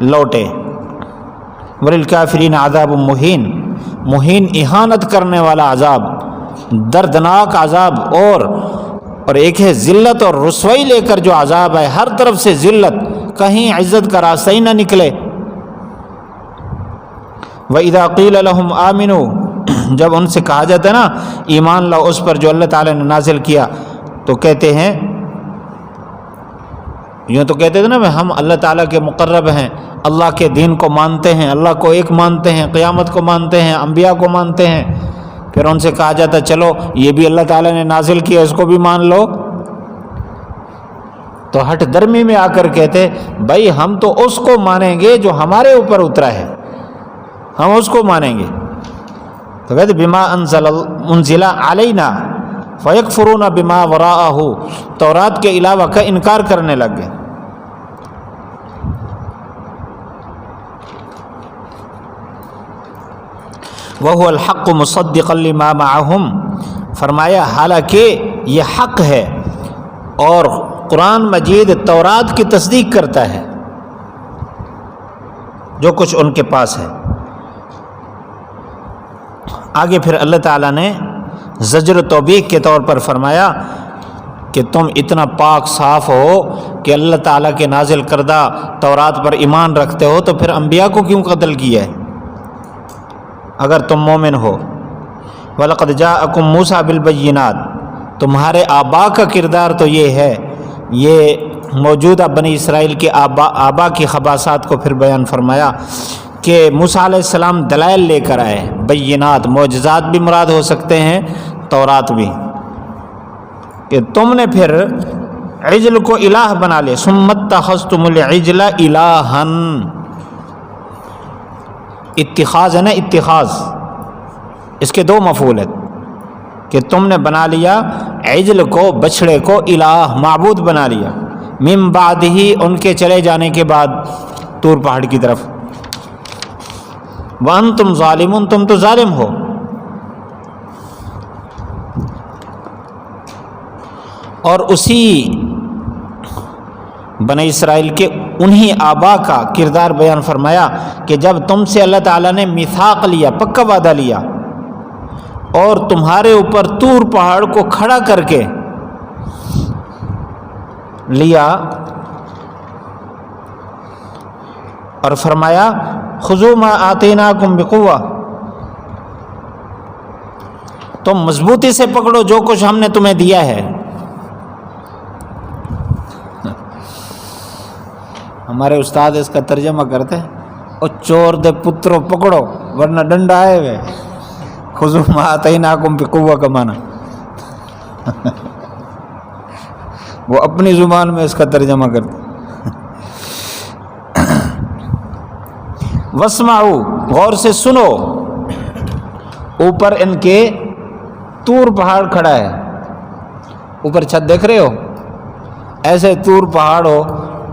لوٹے۔ وللکافرین عذاب مہین، مہین اہانت کرنے والا عذاب، دردناک عذاب، اور ایک ہے ذلت اور رسوائی لے کر جو عذاب ہے، ہر طرف سے ذلت، کہیں عزت کا راستہ ہی نہ نکلے۔ وَإِذَا قِيلَ لَهُمْ آمِنُوا، جب ان سے کہا جاتا ہے نا ایمان لاؤ اس پر جو اللہ تعالیٰ نے نازل کیا، تو کہتے ہیں، یوں تو کہتے تھے نا ہم اللہ تعالیٰ کے مقرب ہیں، اللہ کے دین کو مانتے ہیں، اللہ کو ایک مانتے ہیں، قیامت کو مانتے ہیں، انبیاء کو مانتے ہیں۔ پھر ان سے کہا جاتا چلو یہ بھی اللہ تعالیٰ نے نازل کیا، اس کو بھی مان لو، تو ہٹ درمی میں آ کر کہتے بھائی ہم تو اس کو مانیں گے جو ہمارے اوپر اترا ہے، ہم اس کو مانیں گے۔ تو کہتے بما انزل علینا فیکفرون بما وراءہ، تورات کے علاوہ کا انکار کرنے لگ گئے۔ وَهُوَ الْحَقُّ مُصَدِّقًا لِمَا مَعَهُمْ، فرمایا حالانکہ یہ حق ہے اور قرآن مجید تورات کی تصدیق کرتا ہے جو کچھ ان کے پاس ہے۔ آگے پھر اللہ تعالیٰ نے زجر و توبیخ کے طور پر فرمایا کہ تم اتنا پاک صاف ہو کہ اللہ تعالیٰ کے نازل کردہ تورات پر ایمان رکھتے ہو، تو پھر انبیاء کو کیوں قتل کیا ہے اگر تم مومن ہو؟ وَلَقَدْ جَاءَكُم مُوسَىٰ بِالْبَيِّنَاتِ، تمہارے آبا کا کردار تو یہ ہے، یہ موجودہ بنی اسرائیل کے آبا کی خباثات کو پھر بیان فرمایا کہ موسیٰ علیہ السلام دلائل لے کر آئے، بینات، معجزات بھی مراد ہو سکتے ہیں، تورات بھی، کہ تم نے پھر عجل کو الہ بنا لیا، ثم اتخذتم العجل الہا، اتخاذ ہے نا، اتخاذ، اس کے دو مفعول ہیں، کہ تم نے بنا لیا عجل کو، بچھڑے کو، الہ، معبود بنا لیا، من بعد ہی، ان کے چلے جانے کے بعد طور پہاڑ کی طرف، وانتم ظالمون، تم تو ظالم ہو۔ اور اسی بنی اسرائیل کے انہی آبا کا کردار بیان فرمایا کہ جب تم سے اللہ تعالیٰ نے میثاق لیا، پکا وعدہ لیا، اور تمہارے اوپر طور پہاڑ کو کھڑا کر کے لیا اور فرمایا خذوا ما آتیناکم بقوہ، تم مضبوطی سے پکڑو جو کچھ ہم نے تمہیں دیا ہے۔ ہمارے استاد اس کا ترجمہ کرتے ہیں، اور چور دے پترو پکڑو ورنہ ڈنڈا آئے ہوئے، خذوا ما آتیناکم بقوہ کا معنی وہ اپنی زبان میں اس کا ترجمہ کرتے ہیں۔ واسمعوا، غور سے سنو، اوپر ان کے طور پہاڑ کھڑا ہے، اوپر چھت دیکھ رہے ہو، ایسے طور پہاڑ ہو،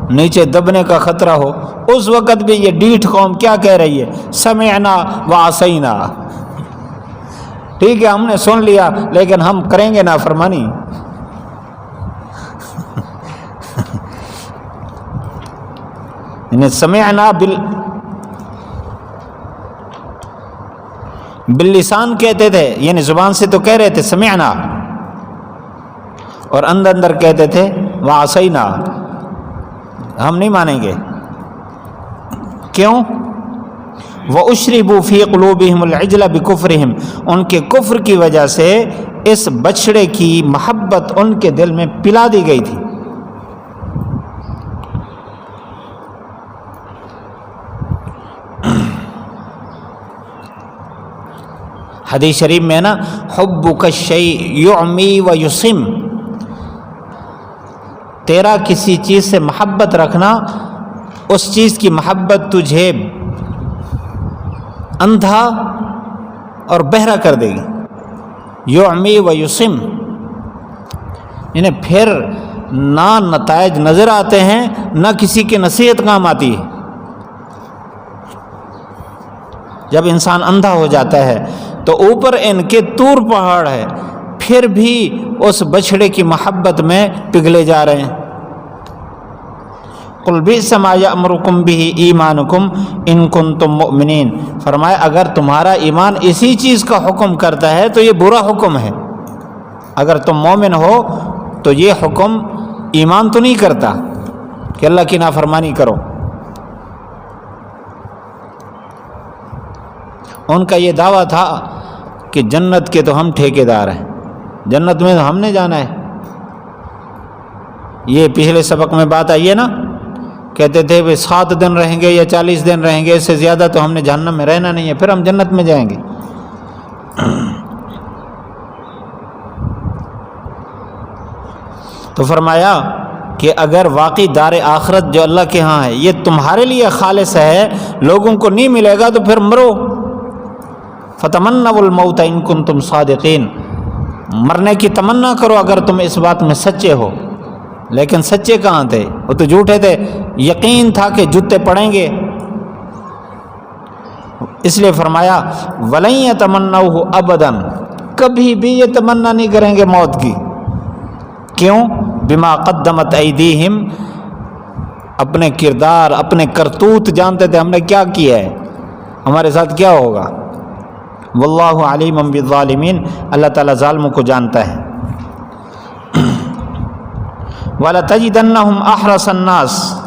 نیچے دبنے کا خطرہ ہو، اس وقت بھی یہ ڈیٹھ قوم کیا کہہ رہی ہے؟ سمعنا وعصینا، ٹھیک ہے ہم نے سن لیا لیکن ہم کریں گے نافرمانی۔ سمعنا باللسان کہتے تھے، یعنی زبان سے تو کہہ رہے تھے سمعنا، اور اندر اندر کہتے تھے وعصینا، ہم نہیں مانیں گے۔ کیوں؟ وَأُشْرِبُوا فِي قُلُوبِهِمُ الْعِجْلَ بِكُفْرِهِمْ، ان کے کفر کی وجہ سے اس بچڑے کی محبت ان کے دل میں پلا دی گئی تھی۔ حدیث شریف میں نا حُبُّكَ الشَّيْء يُعْمِي وَيُصِمُّ، تیرا کسی چیز سے محبت رکھنا، اس چیز کی محبت تجھے اندھا اور بہرا کر دے گی۔ یعمی و یسم، یعنی پھر نہ نتائج نظر آتے ہیں نہ کسی کی نصیحت کام آتی ہے۔ جب انسان اندھا ہو جاتا ہے تو اوپر ان کے طور پہاڑ ہے، پھر بھی اس بچھڑے کی محبت میں پگھلے جا رہے ہیں۔ قُلْ بِئْسَ مَا يَأْمُرُكُمْ بِهِ إِيمَانُكُمْ إِن كُنتُم مُؤْمِنِينَ، فرمایا اگر تمہارا ایمان اسی چیز کا حکم کرتا ہے تو یہ برا حکم ہے، اگر تم مومن ہو تو یہ حکم ایمان تو نہیں کرتا کہ اللہ کی نافرمانی کرو۔ ان کا یہ دعویٰ تھا کہ جنت کے تو ہم ٹھیکیدار ہیں، جنت میں تو ہم نے جانا ہے۔ یہ پچھلے سبق میں بات آئی ہے نا، کہتے تھے وہ 7 دن رہیں گے یا 40 دن رہیں گے، اس سے زیادہ تو ہم نے جہنم میں رہنا نہیں ہے، پھر ہم جنت میں جائیں گے۔ تو فرمایا کہ اگر واقعی دار آخرت جو اللہ کے ہاں ہے یہ تمہارے لیے خالص ہے، لوگوں کو نہیں ملے گا، تو پھر مرو۔ فتمنوا الموت ان کنتم صادقین، مرنے کی تمنا کرو اگر تم اس بات میں سچے ہو۔ لیکن سچے کہاں تھے؟ وہ تو جھوٹے تھے، یقین تھا کہ جوتے پڑیں گے، اس لیے فرمایا وَلَن يَتَمَنَّوْهُ أَبَدًا، کبھی بھی یہ تمنا نہیں کریں گے موت کی۔ کیوں؟ بما قدمت ایدیہم، اپنے کردار، اپنے کرتوت جانتے تھے ہم نے کیا کیا ہے، ہمارے ساتھ کیا ہوگا۔ واللہ علیم بالظالمین، اللہ تعالیٰ ظالموں کو جانتا ہے۔ وَلَتَجِدَنَّهُمْ أَحْرَصَ النَّاسِ،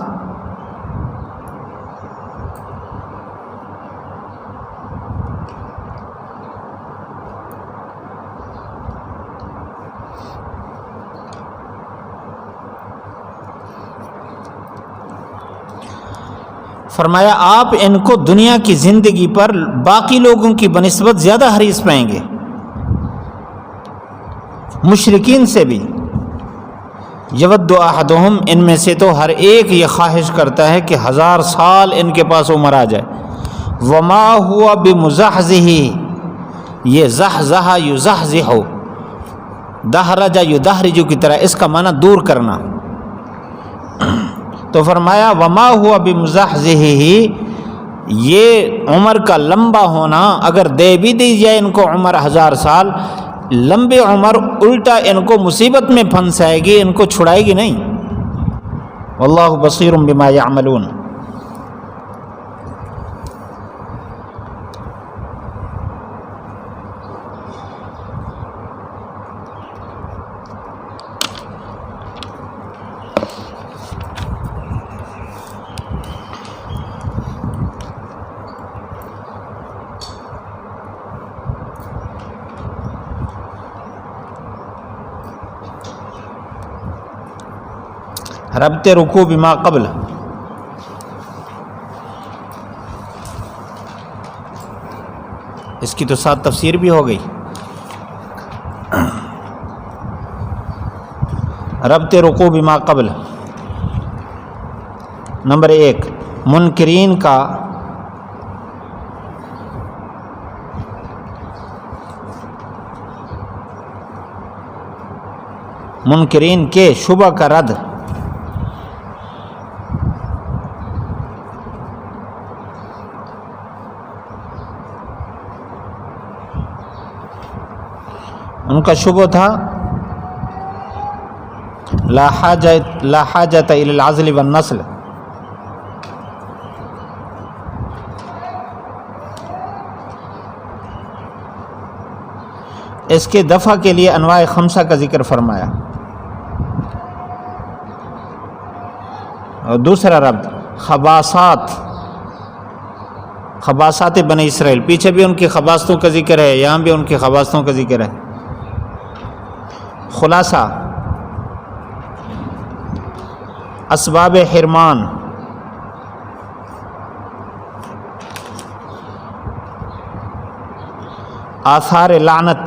فرمایا آپ ان کو دنیا کی زندگی پر باقی لوگوں کی بنسبت زیادہ حریص پائیں گے، مشرکین سے بھی۔ یود احدہم، ان میں سے تو ہر ایک یہ خواہش کرتا ہے کہ 1000 سال ان کے پاس عمر آ جائے۔ وما ہوا بمزحزہ، یہ زحزح یزحزح، دحرج یدحرج کی طرح، اس کا معنی دور کرنا۔ تو فرمایا وما ہوا بمزحزہ، یہ عمر کا لمبا ہونا اگر دے بھی دی جائے ان کو عمر 1000 سال، لمبی عمر الٹا ان کو مصیبت میں پھنسائے گی، ان کو چھڑائے گی نہیں۔ واللہ بصیر بما یعملون۔ ربط رکوع بما قبل، اس کی تو ساتھ تفسیر بھی ہو گئی۔ ربط رکوع بما قبل، نمبر 1، منکرین کے شبہ کا رد۔ ان کا شبہ تھا لا حاجت الی العزل والنسل، اس کے دفع کے لیے انواع 5 کا ذکر فرمایا۔ اور دوسرا ربط خباثات بنی اسرائیل، پیچھے بھی ان کی خباثتوں کا ذکر ہے، یہاں بھی ان کی خباثتوں کا ذکر ہے۔ خلاصہ اسباب حرمان، آثار لعنت،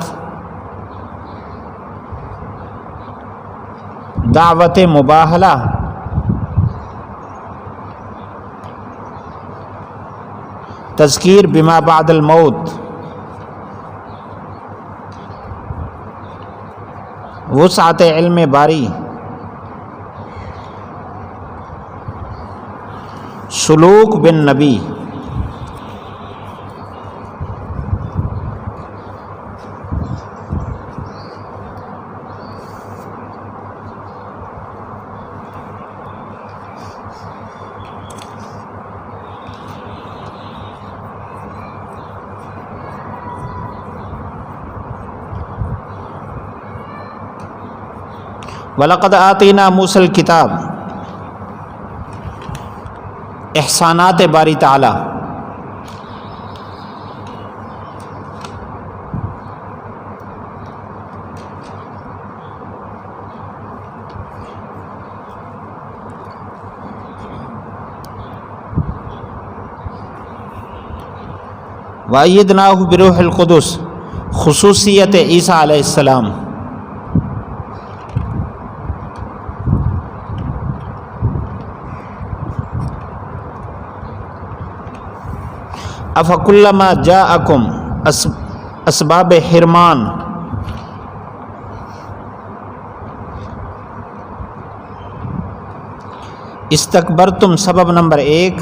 دعوت مباہلہ، تذکیر بما بعد الموت، وسعت علم باری، سلوک بن نبی، وَلَقَدْ آتَيْنَا مُوسَى الْكِتَابَ، احسانات باری تعالی۔ وَأَيَّدْنَاهُ بِرُوحِ الْقُدُسِ، خصوصیت عیسیٰ علیہ السلام۔ افکلما جاءکم، اسباب حرمان، استکبرتم سبب نمبر 1،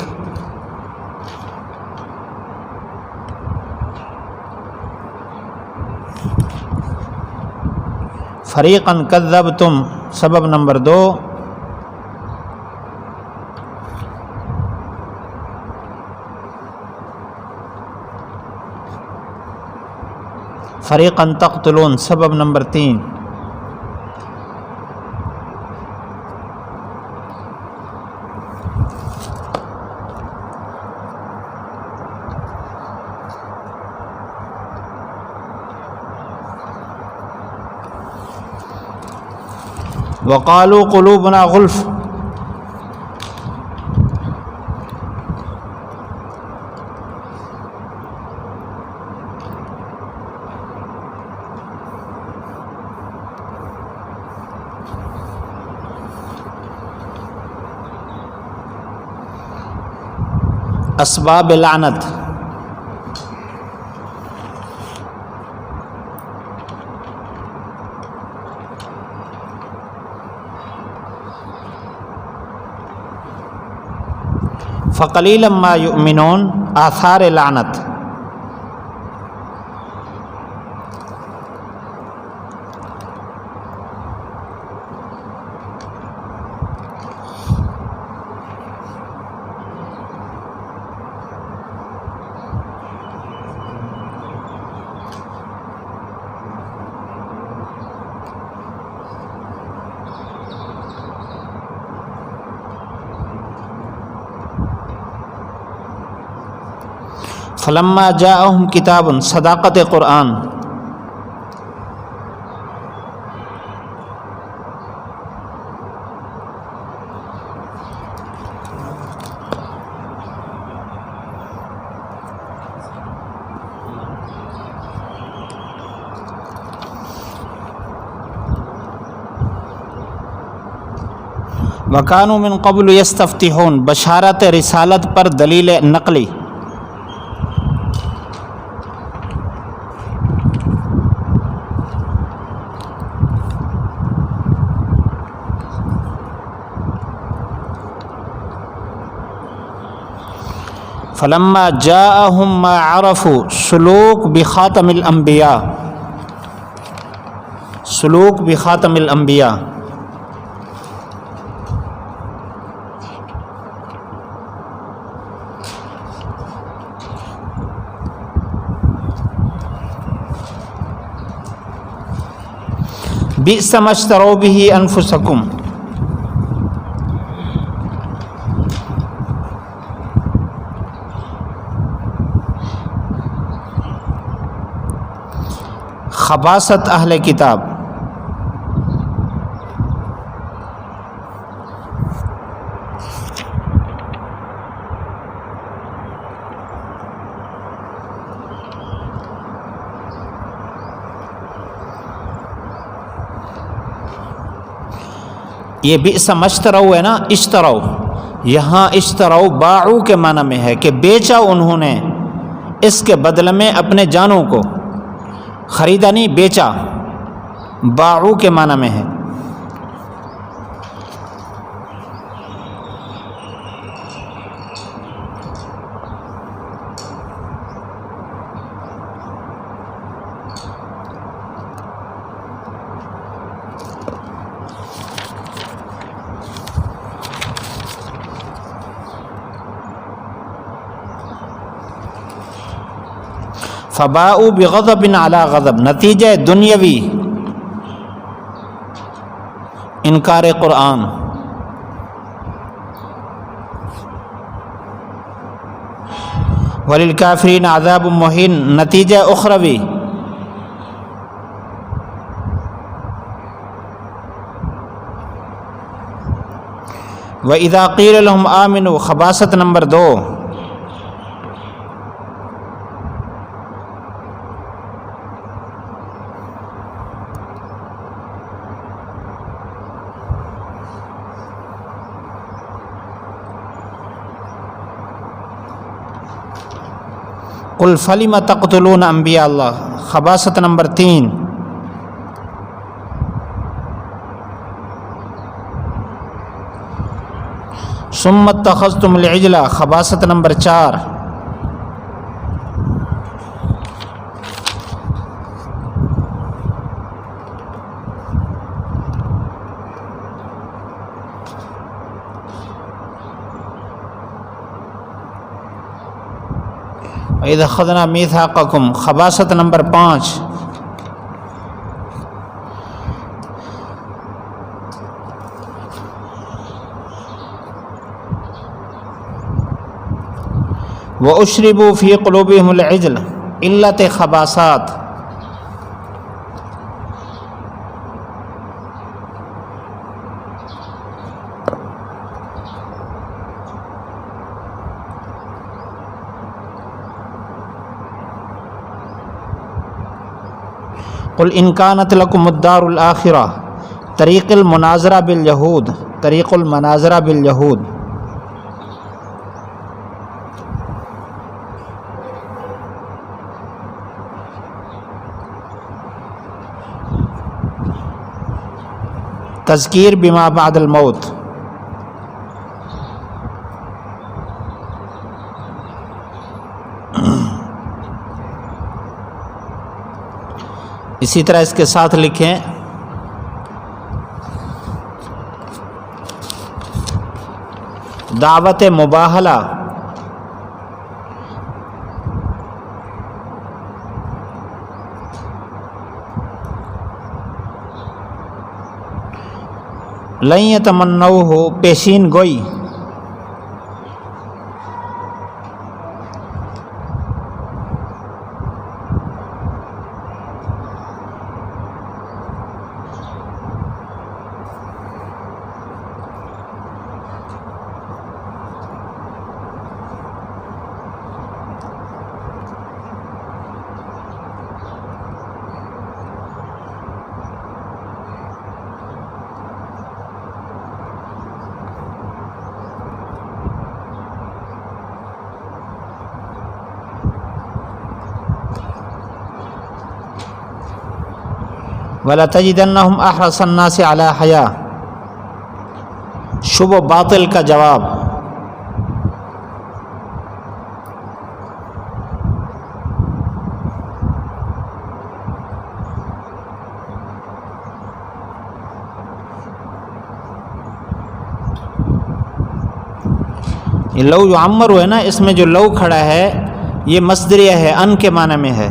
فریقا کذبتم سبب نمبر 2، فریقا تقتلون سبب نمبر 3۔ وقالوا قلوبنا غلف، اسباب لعنت، فقلیلا ما یؤمنون، آثار لعنت، فلما جاءہم کتاب، صداقت قرآن، وکانوا من قبل یستفتحون، بشارت رسالت پر دلیل نقلی، فلما جاءہم ما عرفوا، سلوک بخاتم الانبیاء، سلوک بخاتم الانبیاء، بئس ما اشتروا به انفسکم، خباثت اہل کتاب، یہ بئس ما اشتروا ہے نا، اشتروا، یہاں اشتروا باعوا کے معنی میں ہے کہ بیچا انہوں نے اس کے بدلے میں اپنے جانوں کو، خریدا نہیں بیچا، باعوا کے معنی میں ہے۔ فباؤوا بغضب علی غضب، نتیجہ دنیاوی انکار قرآن، وللکافرین عذاب مہین، نتیجہ اخروی وَإِذَا قِيلَ لَهُمْ آمِنُوا، خباثت نمبر 2، قل فلم تقتلون انبیاء اللہ، خباثت نمبر 3، ثم اتخذتم العجل، خباثت نمبر 4، وَإِذْ أَخَذْنَا مِيثَاقَكُمْ، خباثت نمبر 5، وَأُشْرِبُوا فِي قُلُوبِهِمُ الْعِجْلَ، علت خباثات، قل ان کانت لکم الدار الآخرہ طریق المناظرہ بالیہود، طریق المناظرہ بالیہود. تذکیر بما بعد الموت. اسی طرح اس کے ساتھ لکھیں دعوت مباہلہ، لن یتمنوہ پیشین گوئی. وَلَتَجِدَنَّهُمْ أَحْرَصَ النَّاسِ عَلَىٰ حَيَاةٍ، شب و باطل کا جواب. یہ لو یعمر ہے نا، اس میں جو لو کھڑا ہے یہ مصدریہ ہے، ان کے معنی میں ہے.